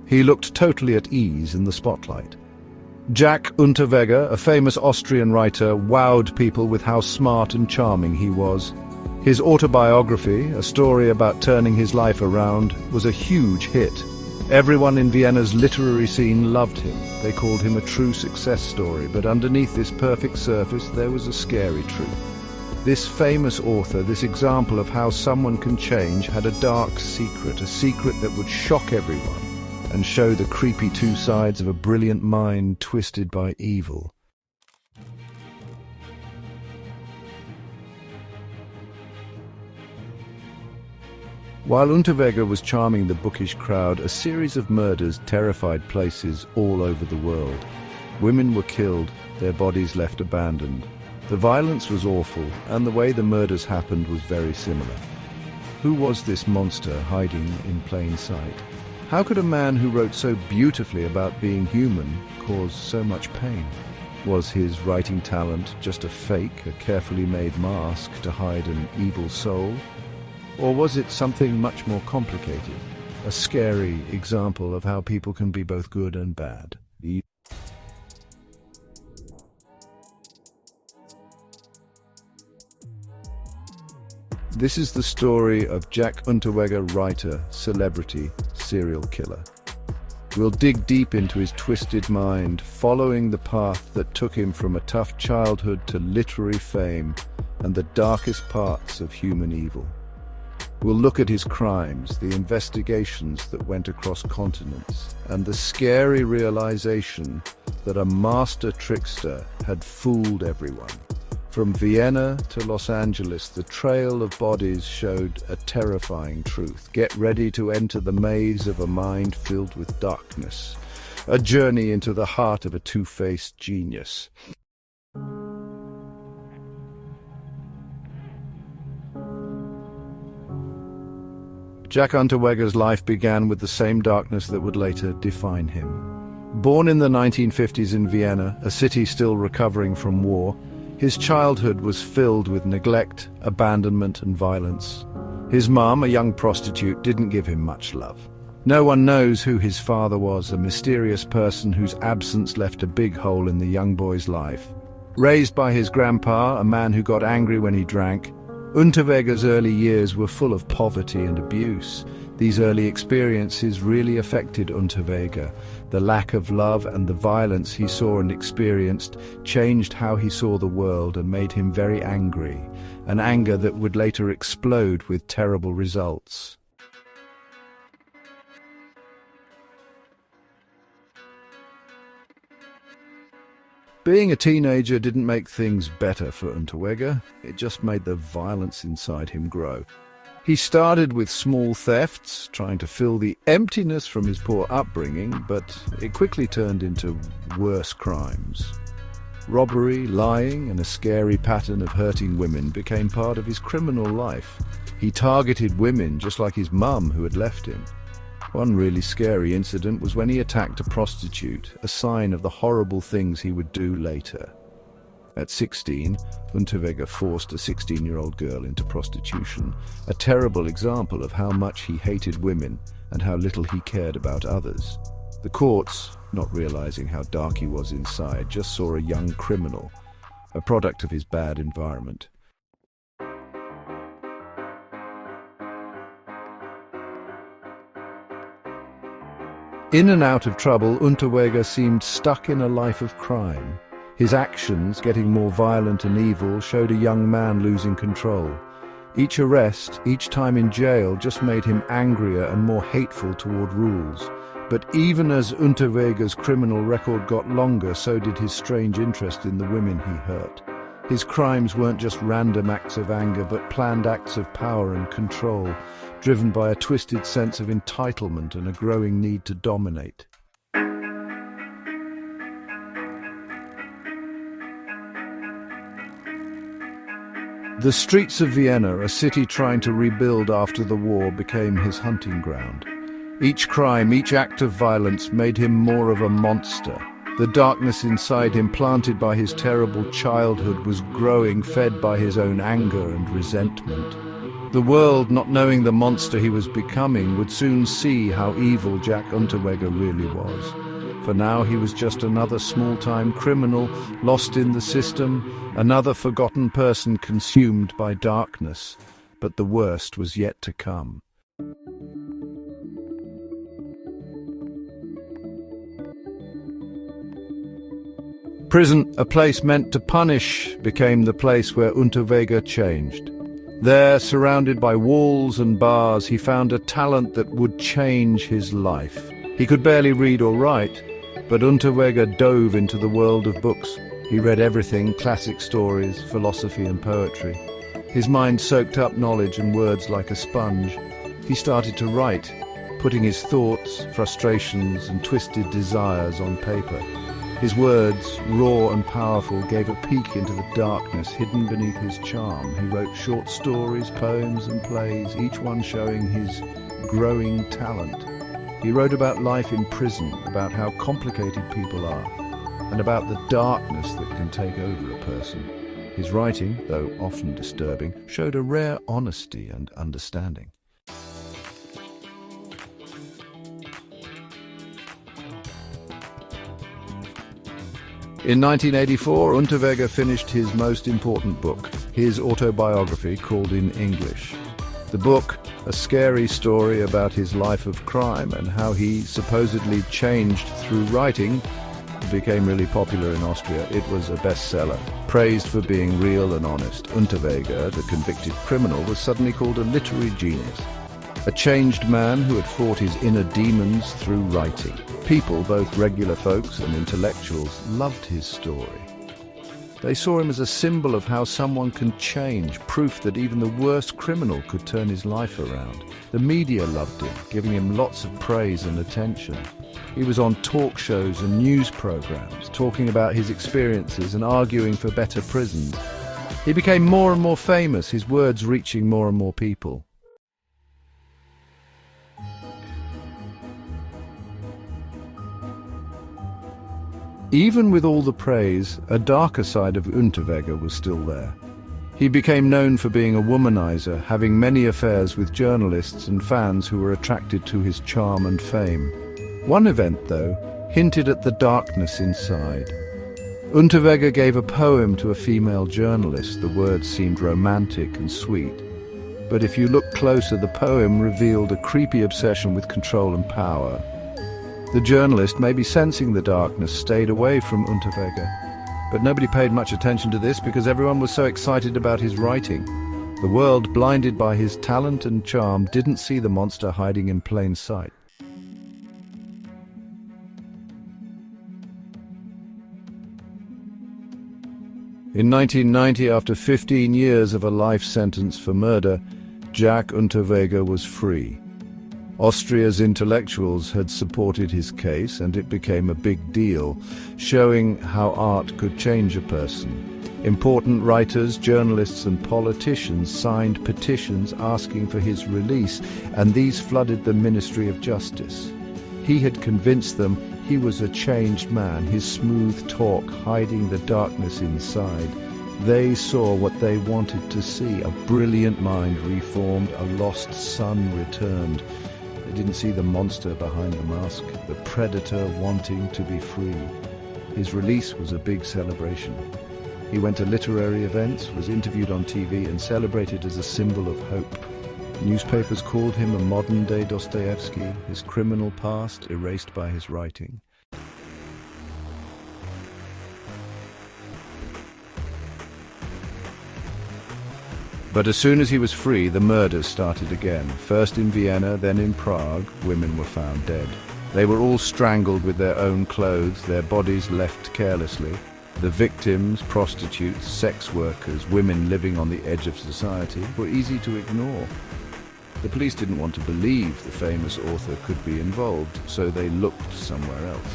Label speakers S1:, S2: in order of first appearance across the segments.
S1: He looked totally at ease in the spotlight. Jack Unterweger, a famous Austrian writer, wowed people with how smart and charming he was. His autobiography, a story about turning his life around, was a huge hit. Everyone in Vienna's literary scene loved him. They called him a true success story, but underneath this perfect surface there was a scary truth. This famous author, this example of how someone can change, had a dark secret, a secret that would shock everyone and show the creepy two sides of a brilliant mind twisted by evil. While Unterweger was charming the bookish crowd, a series of murders terrified places all over the world. Women were killed, their bodies left abandoned. The violence was awful, and the way the murders happened was very similar. Who was this monster hiding in plain sight? How could a man who wrote so beautifully about being human cause so much pain? Was his writing talent just a fake, a carefully made mask to hide an evil soul? Or was it something much more complicated, a scary example of how people can be both good and bad? This is the story of Jack Unterweger, writer, celebrity, serial killer. We'll dig deep into his twisted mind, following the path that took him from a tough childhood to literary fame and the darkest parts of human evil. We'll look at his crimes, the investigations that went across continents, and the scary realization that a master trickster had fooled everyone. From Vienna to Los Angeles, the trail of bodies showed a terrifying truth. Get ready to enter the maze of a mind filled with darkness, a journey into the heart of a two-faced genius. Jack Unterweger's life began with the same darkness that would later define him. Born in the 1950s in Vienna, a city still recovering from war, his childhood was filled with neglect, abandonment, and violence. His mom, a young prostitute, didn't give him much love. No one knows who his father was, a mysterious person whose absence left a big hole in the young boy's life. Raised by his grandpa, a man who got angry when he drank, Unterweger's early years were full of poverty and abuse. These early experiences really affected Unterweger. The lack of love and the violence he saw and experienced changed how he saw the world and made him very angry, an anger that would later explode with terrible results. Being a teenager didn't make things better for Unterweger, it just made the violence inside him grow. He started with small thefts, trying to fill the emptiness from his poor upbringing, but it quickly turned into worse crimes. Robbery, lying, and a scary pattern of hurting women became part of his criminal life. He targeted women just like his mum who had left him. One really scary incident was when he attacked a prostitute, a sign of the horrible things he would do later. At 16, Unterweger forced a 16-year-old girl into prostitution, a terrible example of how much he hated women and how little he cared about others. The courts, not realizing how dark he was inside, just saw a young criminal, a product of his bad environment. In and out of trouble, Unterweger seemed stuck in a life of crime. His actions, getting more violent and evil, showed a young man losing control. Each arrest, each time in jail, just made him angrier and more hateful toward rules. But even as Unterweger's criminal record got longer, so did his strange interest in the women he hurt. His crimes weren't just random acts of anger, but planned acts of power and control, driven by a twisted sense of entitlement and a growing need to dominate. The streets of Vienna, a city trying to rebuild after the war, became his hunting ground. Each crime, each act of violence made him more of a monster. The darkness inside him, planted by his terrible childhood, was growing, fed by his own anger and resentment. The world, not knowing the monster he was becoming, would soon see how evil Jack Unterweger really was. For now he was just another small-time criminal, lost in the system, another forgotten person consumed by darkness. But the worst was yet to come. Prison, a place meant to punish, became the place where Unterweger changed. There, surrounded by walls and bars, he found a talent that would change his life. He could barely read or write, but Unterweger dove into the world of books. He read everything, classic stories, philosophy and poetry. His mind soaked up knowledge and words like a sponge. He started to write, putting his thoughts, frustrations and twisted desires on paper. His words, raw and powerful, gave a peek into the darkness hidden beneath his charm. He wrote short stories, poems and plays, each one showing his growing talent. He wrote about life in prison, about how complicated people are, and about the darkness that can take over a person. His writing, though often disturbing, showed a rare honesty and understanding. In 1984, Unterweger finished his most important book, his autobiography called In English. The book, a scary story about his life of crime and how he supposedly changed through writing, became really popular in Austria. It was a bestseller. Praised for being real and honest, Unterweger, the convicted criminal, was suddenly called a literary genius. A changed man who had fought his inner demons through writing. People, both regular folks and intellectuals, loved his story. They saw him as a symbol of how someone can change, proof that even the worst criminal could turn his life around. The media loved him, giving him lots of praise and attention. He was on talk shows and news programs, talking about his experiences and arguing for better prisons. He became more and more famous, his words reaching more and more people. Even with all the praise, a darker side of Unterweger was still there. He became known for being a womanizer, having many affairs with journalists and fans who were attracted to his charm and fame. One event, though, hinted at the darkness inside. Unterweger gave a poem to a female journalist. The words seemed romantic and sweet. But if you look closer, the poem revealed a creepy obsession with control and power. The journalist, maybe sensing the darkness, stayed away from Unterweger. But nobody paid much attention to this because everyone was so excited about his writing. The world, blinded by his talent and charm, didn't see the monster hiding in plain sight. In 1990, after 15 years of a life sentence for murder, Jack Unterweger was free. Austria's intellectuals had supported his case, and it became a big deal, showing how art could change a person. Important writers, journalists and politicians signed petitions asking for his release, and these flooded the Ministry of Justice. He had convinced them he was a changed man, his smooth talk hiding the darkness inside. They saw what they wanted to see, a brilliant mind reformed, a lost son returned. They didn't see the monster behind the mask, the predator wanting to be free. His release was a big celebration. He went to literary events, was interviewed on TV and celebrated as a symbol of hope. Newspapers called him a modern-day Dostoevsky, his criminal past erased by his writing. But as soon as he was free, the murders started again. First in Vienna, then in Prague, women were found dead. They were all strangled with their own clothes, their bodies left carelessly. The victims, prostitutes, sex workers, women living on the edge of society, were easy to ignore. The police didn't want to believe the famous author could be involved, so they looked somewhere else.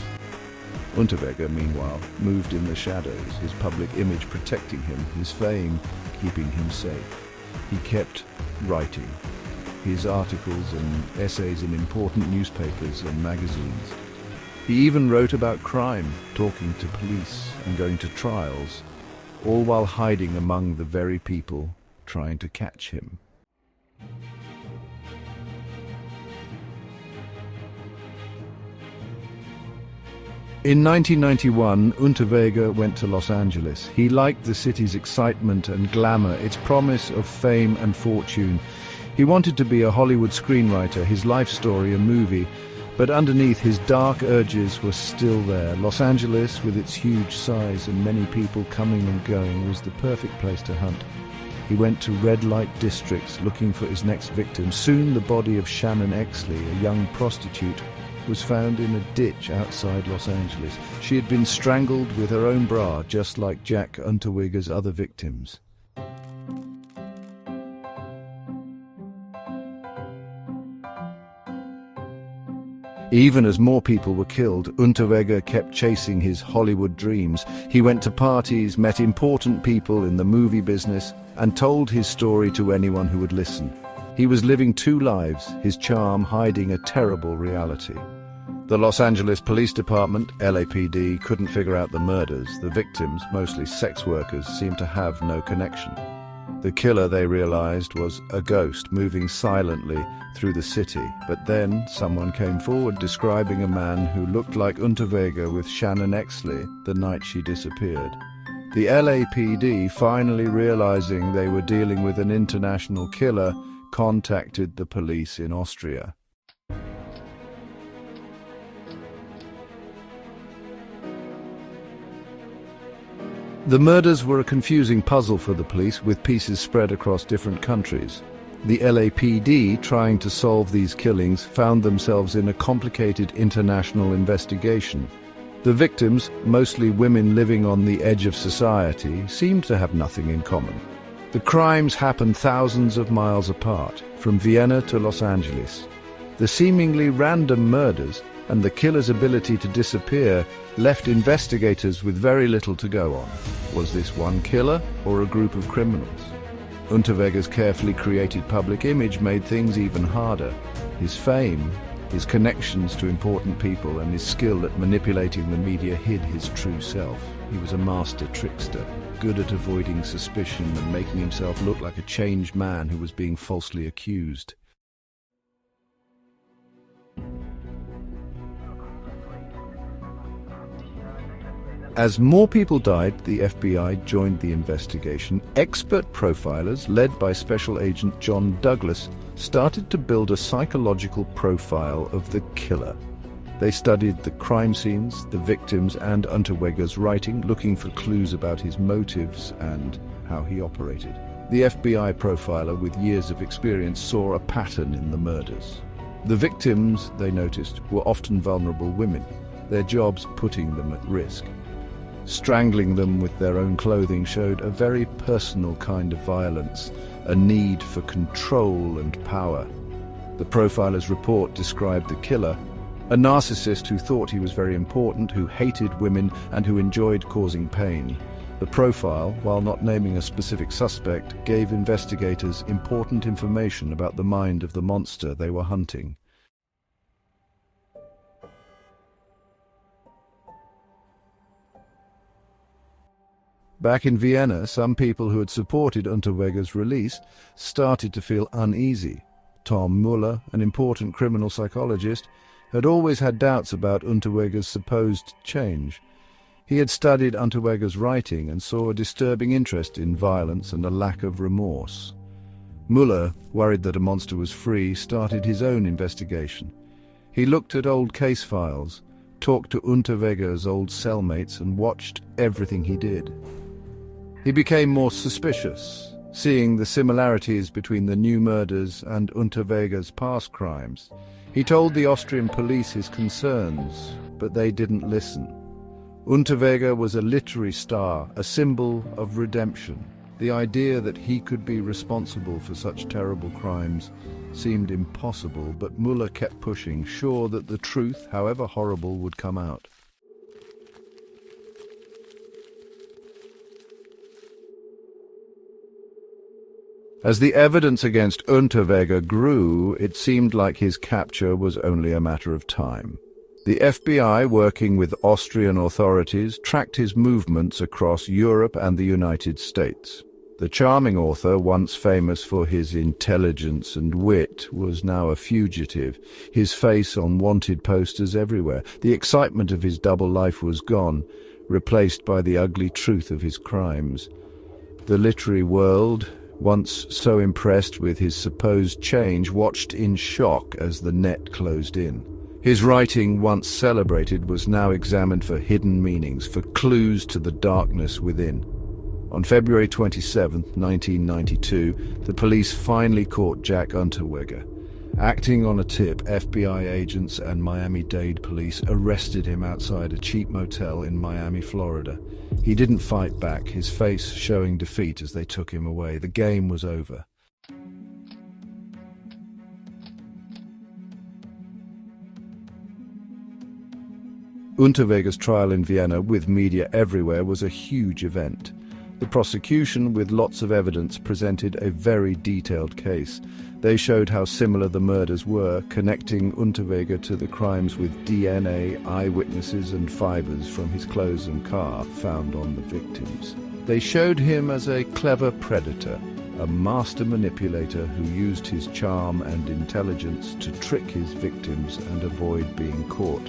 S1: Unterweger, meanwhile, moved in the shadows, his public image protecting him, his fame keeping him safe. He kept writing, his articles and essays in important newspapers and magazines. He even wrote about crime, talking to police and going to trials, all while hiding among the very people trying to catch him. In 1991, Unterweger went to Los Angeles. He liked the city's excitement and glamour, its promise of fame and fortune. He wanted to be a Hollywood screenwriter, his life story a movie, but underneath his dark urges were still there. Los Angeles, with its huge size and many people coming and going, was the perfect place to hunt. He went to red light districts looking for his next victim. Soon the body of Shannon Exley, a young prostitute, was found in a ditch outside Los Angeles. She had been strangled with her own bra, just like Jack Unterweger's other victims. Even as more people were killed, Unterweger kept chasing his Hollywood dreams. He went to parties, met important people in the movie business, and told his story to anyone who would listen. He was living two lives, his charm hiding a terrible reality. The Los Angeles Police Department, LAPD, couldn't figure out the murders. The victims, mostly sex workers, seemed to have no connection. The killer, they realized, was a ghost moving silently through the city. But then someone came forward describing a man who looked like Unterweger with Shannon Exley the night she disappeared. The LAPD, finally realizing they were dealing with an international killer, contacted the police in Austria. The murders were a confusing puzzle for the police, with pieces spread across different countries. The LAPD, trying to solve these killings, found themselves in a complicated international investigation. The victims, mostly women living on the edge of society, seemed to have nothing in common. The crimes happened thousands of miles apart, from Vienna to Los Angeles. The seemingly random murders and the killer's ability to disappear left investigators with very little to go on. Was this one killer or a group of criminals? Unterweger's carefully created public image made things even harder. His fame, his connections to important people, and his skill at manipulating the media hid his true self. He was a master trickster, good at avoiding suspicion and making himself look like a changed man who was being falsely accused. As more people died, the FBI joined the investigation. Expert profilers, led by Special Agent John Douglas, started to build a psychological profile of the killer. They studied the crime scenes, the victims, and Unterweger's writing, looking for clues about his motives and how he operated. The FBI profiler, with years of experience, saw a pattern in the murders. The victims, they noticed, were often vulnerable women, their jobs putting them at risk. Strangling them with their own clothing showed a very personal kind of violence, a need for control and power. The profiler's report described the killer, a narcissist who thought he was very important, who hated women, and who enjoyed causing pain. The profile, while not naming a specific suspect, gave investigators important information about the mind of the monster they were hunting. Back in Vienna, some people who had supported Unterweger's release started to feel uneasy. Tom Muller, an important criminal psychologist, had always had doubts about Unterweger's supposed change. He had studied Unterweger's writing and saw a disturbing interest in violence and a lack of remorse. Muller, worried that a monster was free, started his own investigation. He looked at old case files, talked to Unterweger's old cellmates, and watched everything he did. He became more suspicious, seeing the similarities between the new murders and Unterweger's past crimes. He told the Austrian police his concerns, but they didn't listen. Unterweger was a literary star, a symbol of redemption. The idea that he could be responsible for such terrible crimes seemed impossible, but Muller kept pushing, sure that the truth, however horrible, would come out. As the evidence against Unterweger grew, it seemed like his capture was only a matter of time. The FBI, working with Austrian authorities, tracked his movements across Europe and the United States. The charming author, once famous for his intelligence and wit, was now a fugitive, his face on wanted posters everywhere. The excitement of his double life was gone, replaced by the ugly truth of his crimes. The literary world, once so impressed with his supposed change, watched in shock as the net closed in. His writing, once celebrated, was now examined for hidden meanings, for clues to the darkness within. On February 27, 1992, the police finally caught Jack Unterweger. Acting on a tip, FBI agents and Miami-Dade police arrested him outside a cheap motel in Miami, Florida. He didn't fight back, his face showing defeat as they took him away. The game was over. Unterweger's trial in Vienna, with media everywhere, was a huge event. The prosecution, with lots of evidence, presented a very detailed case. They showed how similar the murders were, connecting Unterweger to the crimes with DNA, eyewitnesses and fibers from his clothes and car found on the victims. They showed him as a clever predator, a master manipulator who used his charm and intelligence to trick his victims and avoid being caught.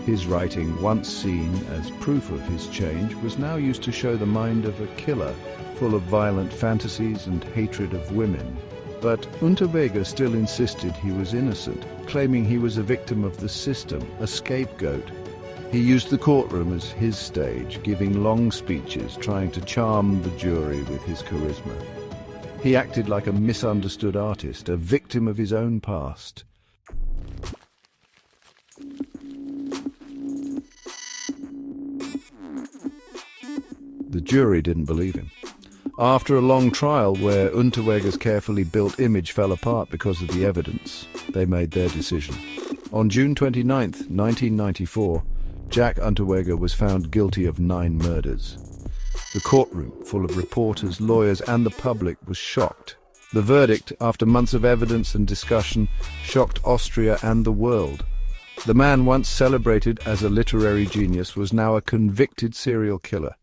S1: His writing, once seen as proof of his change, was now used to show the mind of a killer, full of violent fantasies and hatred of women. But Unterweger still insisted he was innocent, claiming he was a victim of the system, a scapegoat. He used the courtroom as his stage, giving long speeches, trying to charm the jury with his charisma. He acted like a misunderstood artist, a victim of his own past. The jury didn't believe him. After a long trial where Unterweger's carefully built image fell apart because of the evidence, they made their decision. On June 29, 1994, Jack Unterweger was found guilty of 9 murders. The courtroom, full of reporters, lawyers, and the public, was shocked. The verdict, after months of evidence and discussion, shocked Austria and the world. The man once celebrated as a literary genius was now a convicted serial killer.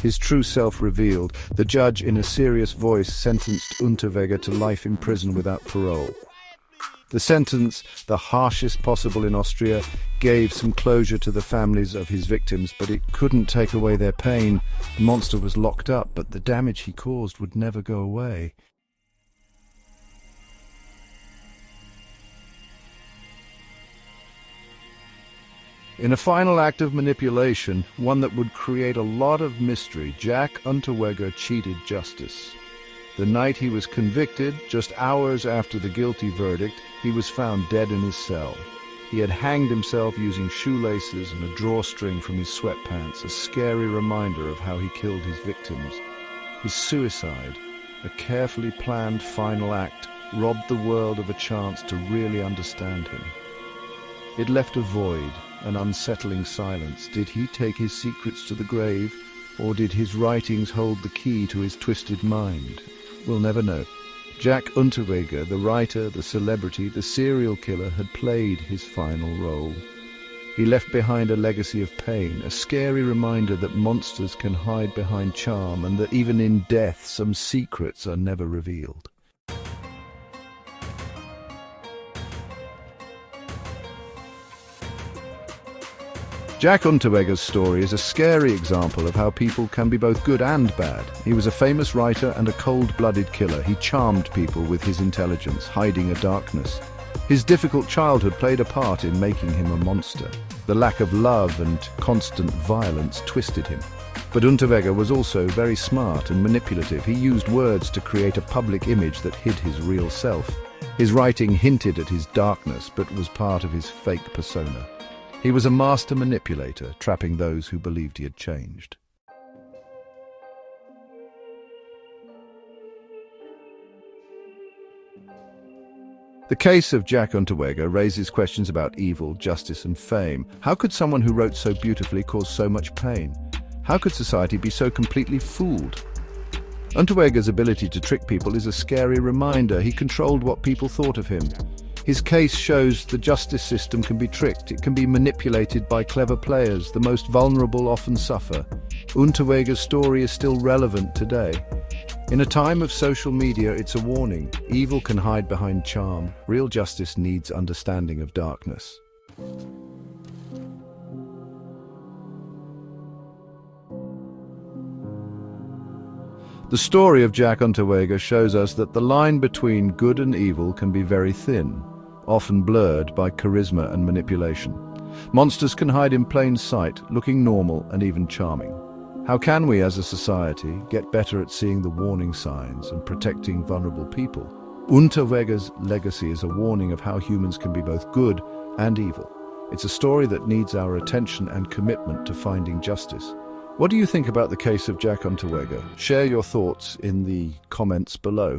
S1: His true self revealed, the judge in a serious voice sentenced Unterweger to life in prison without parole. The sentence, the harshest possible in Austria, gave some closure to the families of his victims, but it couldn't take away their pain. The monster was locked up, but the damage he caused would never go away. In a final act of manipulation, one that would create a lot of mystery, Jack Unterweger cheated justice. The night he was convicted, just hours after the guilty verdict, he was found dead in his cell. He had hanged himself using shoelaces and a drawstring from his sweatpants, a scary reminder of how he killed his victims. His suicide, a carefully planned final act, robbed the world of a chance to really understand him. It left a void, an unsettling silence. Did he take his secrets to the grave, or did his writings hold the key to his twisted mind? We'll never know. Jack Unterweger, the writer, the celebrity, the serial killer, had played his final role. He left behind a legacy of pain, a scary reminder that monsters can hide behind charm, and that even in death some secrets are never revealed. Jack Unterweger's story is a scary example of how people can be both good and bad. He was a famous writer and a cold-blooded killer. He charmed people with his intelligence, hiding a darkness. His difficult childhood played a part in making him a monster. The lack of love and constant violence twisted him. But Unterweger was also very smart and manipulative. He used words to create a public image that hid his real self. His writing hinted at his darkness, but was part of his fake persona. He was a master manipulator, trapping those who believed he had changed. The case of Jack Unterweger raises questions about evil, justice, and fame. How could someone who wrote so beautifully cause so much pain? How could society be so completely fooled? Unterweger's ability to trick people is a scary reminder. He controlled what people thought of him. His case shows the justice system can be tricked. It can be manipulated by clever players. The most vulnerable often suffer. Unterweger's story is still relevant today. In a time of social media, it's a warning. Evil can hide behind charm. Real justice needs understanding of darkness. The story of Jack Unterweger shows us that the line between good and evil can be very thin, often blurred by charisma and manipulation. Monsters can hide in plain sight, looking normal and even charming. How can we, as a society, get better at seeing the warning signs and protecting vulnerable people? Unterweger's legacy is a warning of how humans can be both good and evil. It's a story that needs our attention and commitment to finding justice. What do you think about the case of Jack Unterweger? Share your thoughts in the comments below.